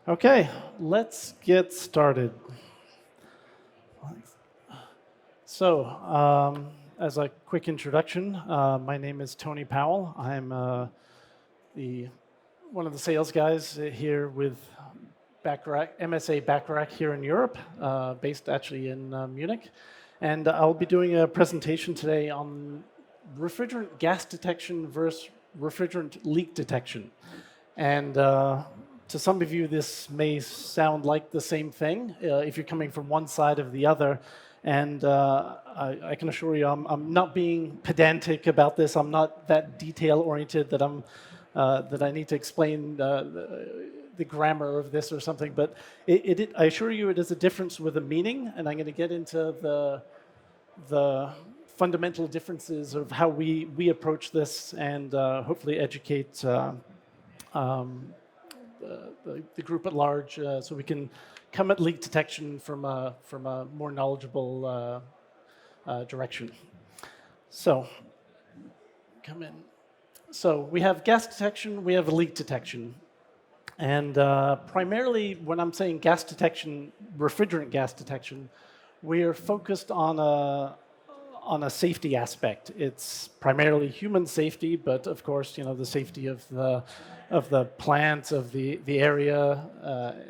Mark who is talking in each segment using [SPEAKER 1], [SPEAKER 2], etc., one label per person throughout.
[SPEAKER 1] Okay, let's get started. So, as a quick introduction, my name is Tony Powell. I'm the one of the sales guys here with MSA Bacharach here in Europe, based actually in Munich. And I'll be doing a presentation today on refrigerant gas detection versus refrigerant leak detection. And to some of you, this may sound like the same thing if you're coming from one side or the other. And I can assure you, I'm not being pedantic about this. I'm not that detail-oriented that I need to explain the grammar of this or something. But I assure you, it is a difference with a meaning. And I'm going to get into the fundamental differences of how we approach this and hopefully educate the group at large, so we can come at leak detection from a more knowledgeable direction. So, come in. So we have gas detection, we have leak detection. And primarily, when I'm saying gas detection, refrigerant gas detection, we're focused on a safety aspect. It's primarily human safety, but of course, the safety of the plant, of the area,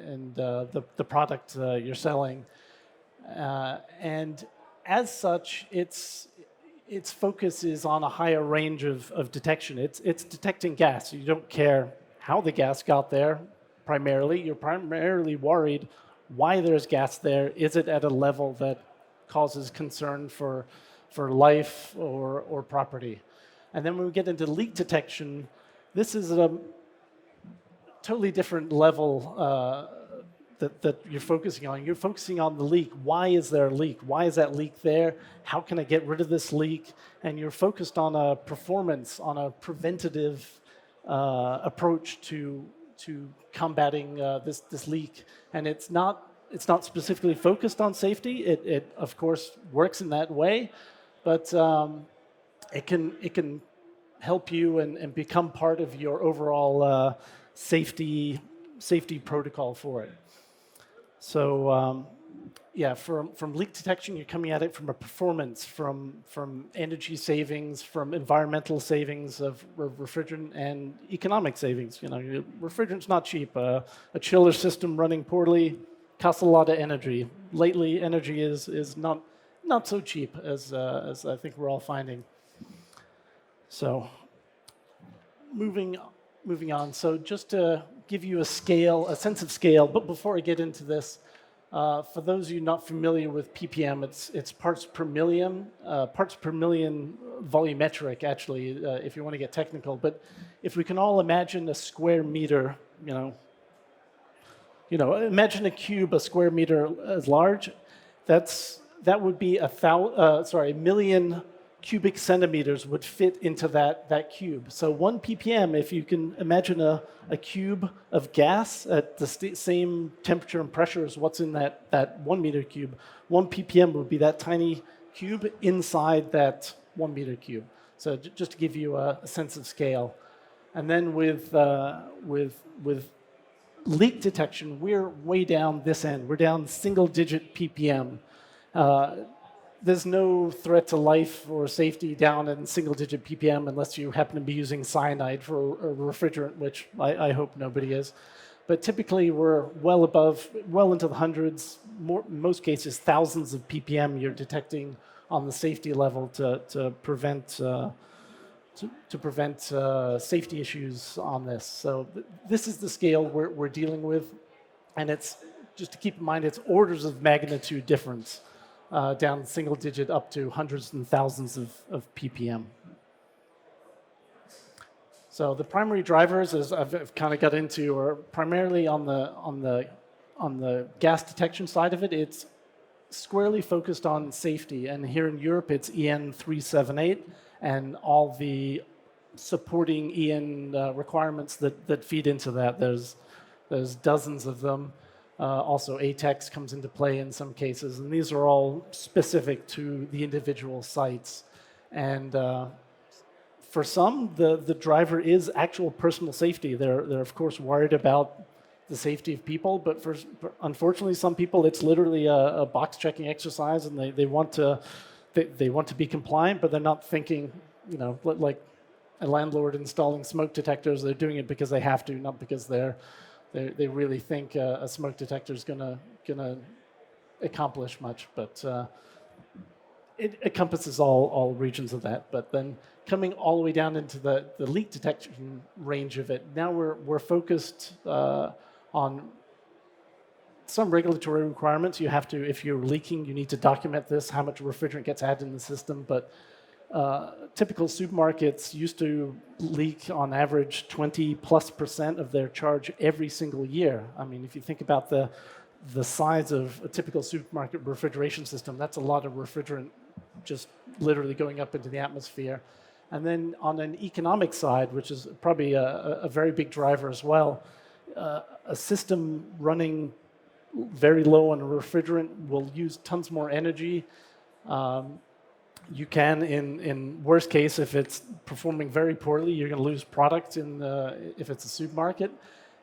[SPEAKER 1] and the product you're selling. And as such, its focus is on a higher range of detection. It's detecting gas. You don't care how the gas got there. Primarily, you're primarily worried why there's gas there. Is it at a level that causes concern for life or property? And then when we get into leak detection, this is a totally different level that you're focusing on. You're focusing on the leak. Why is there a leak? Why is that leak there? How can I get rid of this leak? And you're focused on a performance, on a preventative approach to combating this leak. And it's not specifically focused on safety. It of course works in that way, but it can help you and become part of your overall safety protocol for it. So yeah, from leak detection, you're coming at it from a performance, from energy savings, from environmental savings of refrigerant and economic savings. Refrigerant's not cheap. A chiller system running poorly costs a lot of energy. Lately, energy is not so cheap as I think we're all finding. So moving on. So just to give you a sense of scale, but before I get into this, for those of you not familiar with ppm, it's parts per million volumetric, actually, if you want to get technical. But if we can all imagine a square meter, imagine a cube, a square meter as large, that would be a million cubic centimeters would fit into that cube. So 1 ppm, if you can imagine a cube of gas at the same temperature and pressure as what's in that 1 meter cube, 1 ppm would be that tiny cube inside that 1 meter cube. So just to give you a sense of scale. And then with leak detection, we're way down this end. We're down single-digit ppm. There's no threat to life or safety down in single-digit ppm unless you happen to be using cyanide for a refrigerant, which I hope nobody is. But typically, we're well into the hundreds, in most cases, thousands of ppm you're detecting on the safety level to prevent safety issues on this. So this is the scale we're dealing with, and it's just to keep in mind, it's orders of magnitude difference. Down single digit up to hundreds and thousands of ppm. So the primary drivers, as I've kind of got into, are primarily on the gas detection side of it. It's squarely focused on safety, and here in Europe, it's EN 378 and all the supporting EN requirements that feed into that. There's dozens of them. Also, ATEX comes into play in some cases, and these are all specific to the individual sites. And for some, the driver is actual personal safety. They're of course worried about the safety of people, but for unfortunately some people it's literally a box checking exercise, and they want to be compliant, but they're not thinking, like a landlord installing smoke detectors. They're doing it because they have to, not because they really think a smoke detector is gonna accomplish much. But it encompasses all regions of that. But then coming all the way down into the leak detection range of it, now we're focused on some regulatory requirements. You have to, if you're leaking, you need to document this, how much refrigerant gets added in the system. But typical supermarkets used to leak on average 20+% of their charge every single year. I mean, if you think about the size of a typical supermarket refrigeration system, that's a lot of refrigerant just literally going up into the atmosphere. And then on an economic side, which is probably a very big driver as well, a system running very low on a refrigerant will use tons more energy. You can, in worst case, if it's performing very poorly, you're going to lose product if it's a supermarket,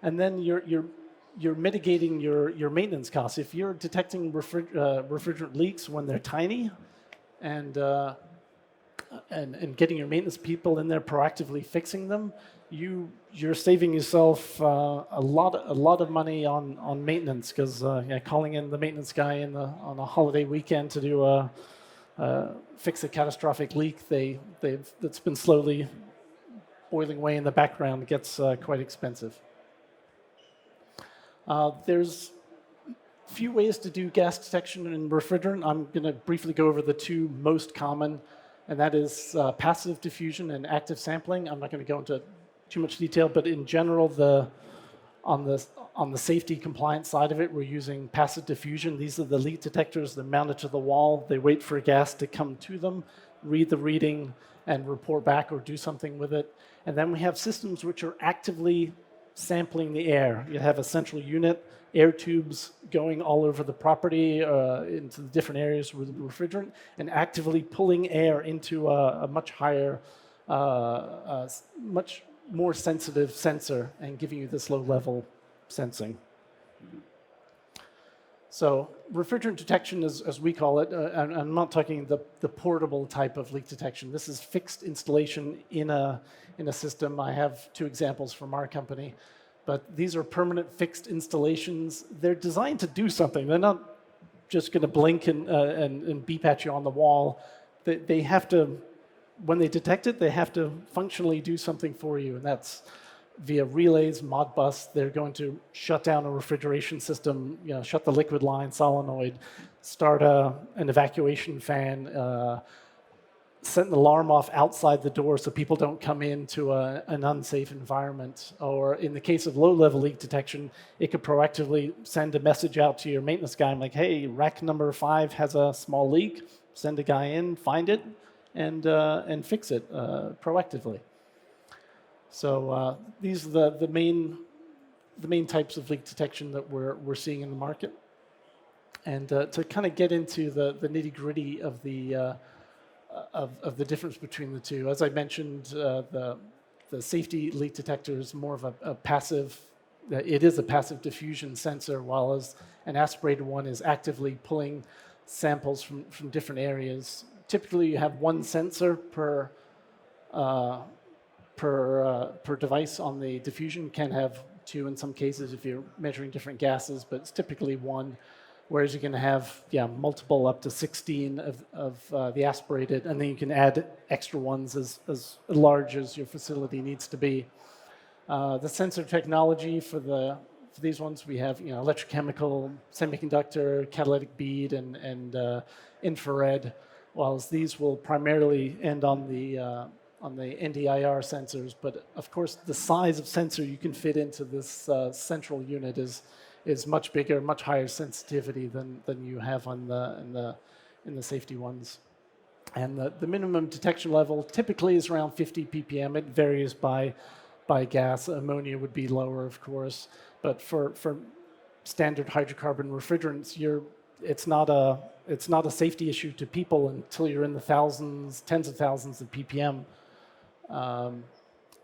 [SPEAKER 1] and then you're mitigating your maintenance costs. If you're detecting refrigerant leaks when they're tiny, and getting your maintenance people in there proactively fixing them, you're saving yourself a lot of money on maintenance, because calling in the maintenance guy on a holiday weekend to do fix a catastrophic leak that's been slowly boiling away in the background gets quite expensive. There's few ways to do gas detection in refrigerant. I'm going to briefly go over the two most common, and that is passive diffusion and active sampling. I'm not going to go into too much detail, but in general, on the safety compliance side of it, we're using passive diffusion. These are the leak detectors. They're mounted to the wall. They wait for gas to come to them, read the reading, and report back or do something with it. And then we have systems which are actively sampling the air. You have a central unit, air tubes going all over the property into the different areas with refrigerant, and actively pulling air into a much higher, much more sensitive sensor and giving you this low-level sensing. So refrigerant detection, as we call it, I'm not talking the portable type of leak detection. This is fixed installation in a system. I have two examples from our company, but these are permanent fixed installations. They're designed to do something. They're not just going to blink and beep at you on the wall. They have to, when they detect it, they have to functionally do something for you, and that's via relays, Modbus. They're going to shut down a refrigeration system, shut the liquid line solenoid, start an evacuation fan, set an alarm off outside the door so people don't come into an unsafe environment. Or in the case of low-level leak detection, it could proactively send a message out to your maintenance guy, like, hey, rack number 5 has a small leak. Send a guy in, find it, and fix it proactively. So these are the main types of leak detection that we're seeing in the market. And to kind of get into the nitty-gritty of the difference between the two, as I mentioned, the safety leak detector is more of a passive. It is a passive diffusion sensor, while as an aspirated one is actively pulling samples from different areas. Typically, you have one sensor per device on the diffusion. Can have two in some cases if you're measuring different gases, but it's typically one. Whereas you can have multiple, up to 16 of the aspirated, and then you can add extra ones as large as your facility needs to be. The sensor technology for these ones, we have electrochemical, semiconductor, catalytic bead, and infrared. Whilst these will primarily end on the NDIR sensors, but of course the size of sensor you can fit into this central unit is much bigger, much higher sensitivity than you have in the safety ones. And the minimum detection level typically is around 50 ppm. It varies by gas. Ammonia would be lower, of course, but for standard hydrocarbon refrigerants, it's not a safety issue to people until you're in the thousands, tens of thousands of ppm.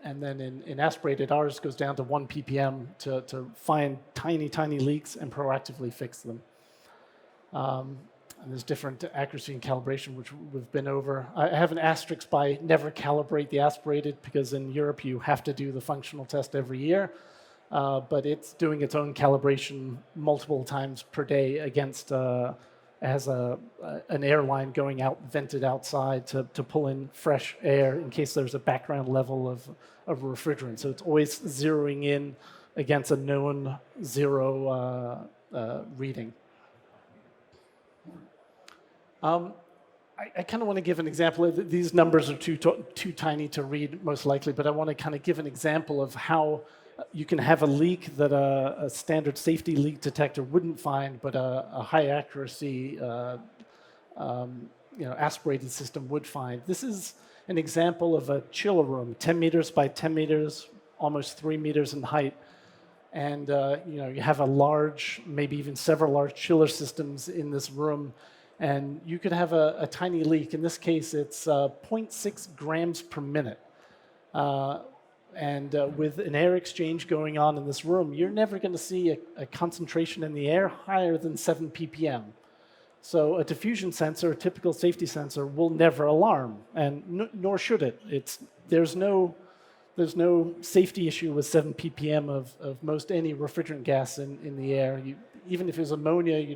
[SPEAKER 1] and then in aspirated, ours goes down to 1 ppm to find tiny, tiny leaks and proactively fix them. And there's different accuracy and calibration, which we've been over. I have an asterisk by never calibrate the aspirated, because in Europe you have to do the functional test every year, but it's doing its own calibration multiple times per day against, as an airline going out, vented outside to pull in fresh air in case there's a background level of refrigerant. So it's always zeroing in against a known zero reading. I kind of want to give an example. These numbers are too tiny to read, most likely, but I want to kind of give an example of how you can have a leak that a standard safety leak detector wouldn't find, but a high accuracy aspirated system would find. This is an example of a chiller room, 10 meters by 10 meters, almost 3 meters in height. And you have a large, maybe even several large chiller systems in this room. And you could have a tiny leak. In this case, it's 0.6 grams per minute. And with an air exchange going on in this room, you're never going to see a concentration in the air higher than 7 ppm. So a diffusion sensor, a typical safety sensor, will never alarm, and nor should it. There's no safety issue with 7 ppm of most any refrigerant gas in the air. Even if it was ammonia,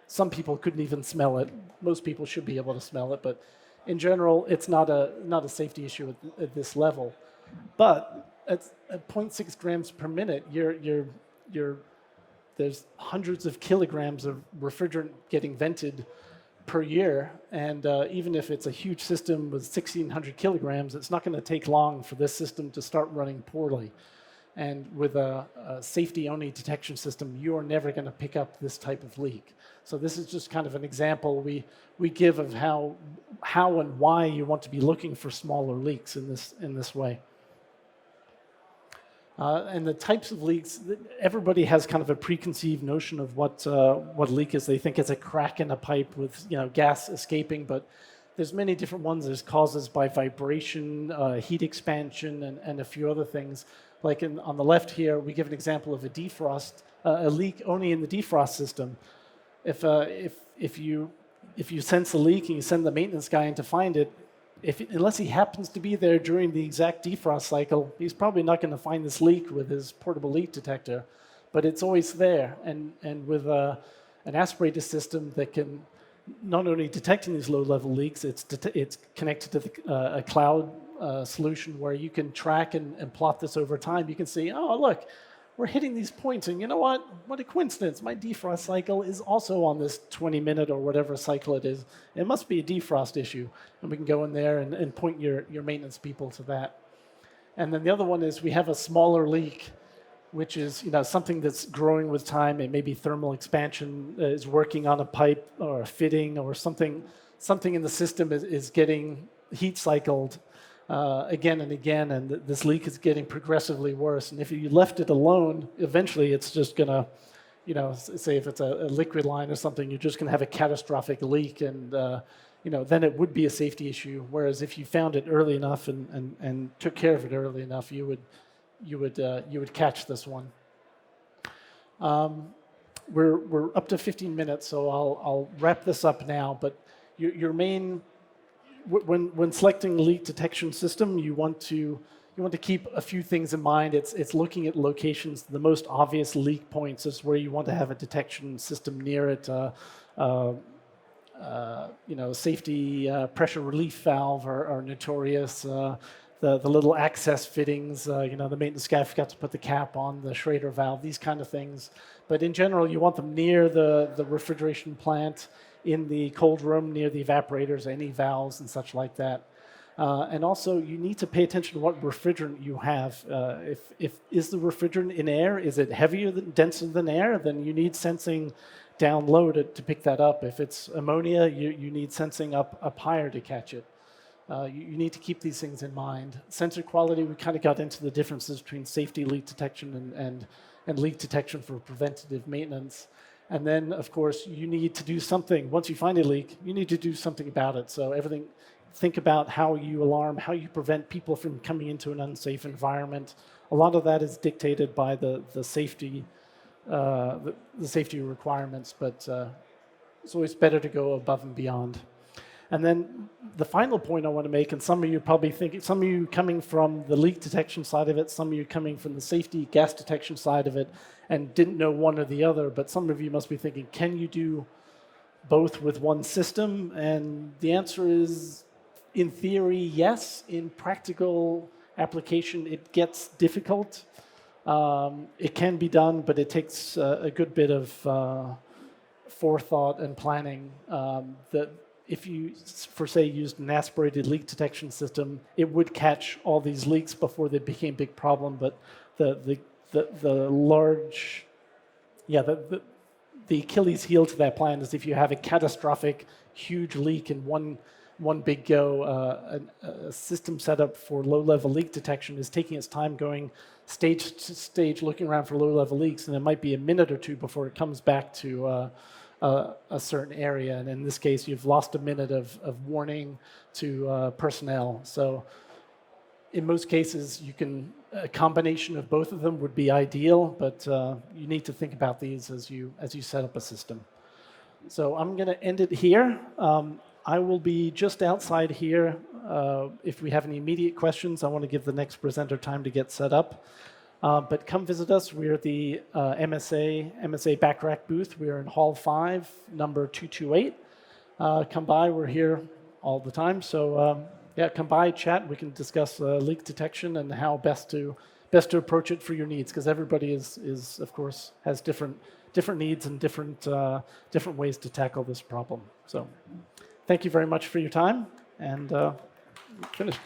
[SPEAKER 1] some people couldn't even smell it. Most people should be able to smell it, but in general, it's not a safety issue at this level. But at 0.6 grams per minute, there's hundreds of kilograms of refrigerant getting vented per year, and even if it's a huge system with 1,600 kilograms, it's not going to take long for this system to start running poorly. And with a safety-only detection system, you are never going to pick up this type of leak. So this is just kind of an example we give of how and why you want to be looking for smaller leaks in this way. And the types of leaks, everybody has kind of a preconceived notion of what leak is. They think it's a crack in a pipe with gas escaping, but there's many different ones. There's causes by vibration, heat expansion, and a few other things. Like on the left here, we give an example of a defrost, a leak only in the defrost system. If you sense a leak and you send the maintenance guy in to find it, unless he happens to be there during the exact defrost cycle, he's probably not going to find this leak with his portable leak detector. But it's always there, and with an aspirator system that can not only detecting these low-level leaks, it's connected to a cloud solution where you can track and plot this over time. You can see, oh, look, we're hitting these points, and you know what? What a coincidence. My defrost cycle is also on this 20-minute or whatever cycle it is. It must be a defrost issue. And we can go in there and point your maintenance people to that. And then the other one is we have a smaller leak, which is something that's growing with time. It may be thermal expansion is working on a pipe or a fitting or something in the system is getting heat cycled again and again, and this leak is getting progressively worse. And if you left it alone, eventually it's just going to, say if it's a liquid line or something, you're just going to have a catastrophic leak, and then it would be a safety issue. Whereas if you found it early enough and took care of it early enough, you would catch this one. We're up to 15 minutes, so I'll wrap this up now. But your main when selecting leak detection system, you want to keep a few things in mind. It's looking at locations. The most obvious leak points is where you want to have a detection system near it. Safety pressure relief valve are notorious. The little access fittings, the maintenance guy forgot to put the cap on the Schrader valve, these kind of things. But in general, you want them near the refrigeration plant, in the cold room, near the evaporators, any valves and such like that. And also, you need to pay attention to what refrigerant you have. Is the refrigerant in air? Is it denser than air? Then you need sensing down low to pick that up. If it's ammonia, you need sensing up higher to catch it. You need to keep these things in mind. Sensor quality, we kind of got into the differences between safety leak detection and leak detection for preventative maintenance. And then, of course, you need to do something. Once you find a leak, you need to do something about it. So everything, think about how you alarm, how you prevent people from coming into an unsafe environment. A lot of that is dictated by the safety the safety requirements, but it's always better to go above and beyond. And then the final point I want to make, and some of you probably think, some of you coming from the leak detection side of it, some of you coming from the safety gas detection side of it, and didn't know one or the other, but some of you must be thinking, can you do both with one system? And the answer is, in theory, yes. In practical application, it gets difficult. It can be done, but it takes a good bit of forethought and planning. That if you, for say, used an aspirated leak detection system, it would catch all these leaks before they became a big problem. But the large, yeah, the Achilles heel to that plan is if you have a catastrophic, huge leak in one big go, a system set up for low-level leak detection is taking its time going stage to stage, looking around for low-level leaks, and it might be a minute or two before it comes back to a certain area. And in this case, you've lost a minute of warning to personnel. So in most cases, a combination of both of them would be ideal, but you need to think about these as you set up a system. So I'm going to end it here. I will be just outside here. If we have any immediate questions, I want to give the next presenter time to get set up. But come visit us. We're at the MSA Backrack booth. We're in Hall 5, number 228. Come by. We're here all the time. So yeah, come by, chat. We can discuss leak detection and how best to approach it for your needs, because everybody is of course has different needs and different ways to tackle this problem. So thank you very much for your time, and finished.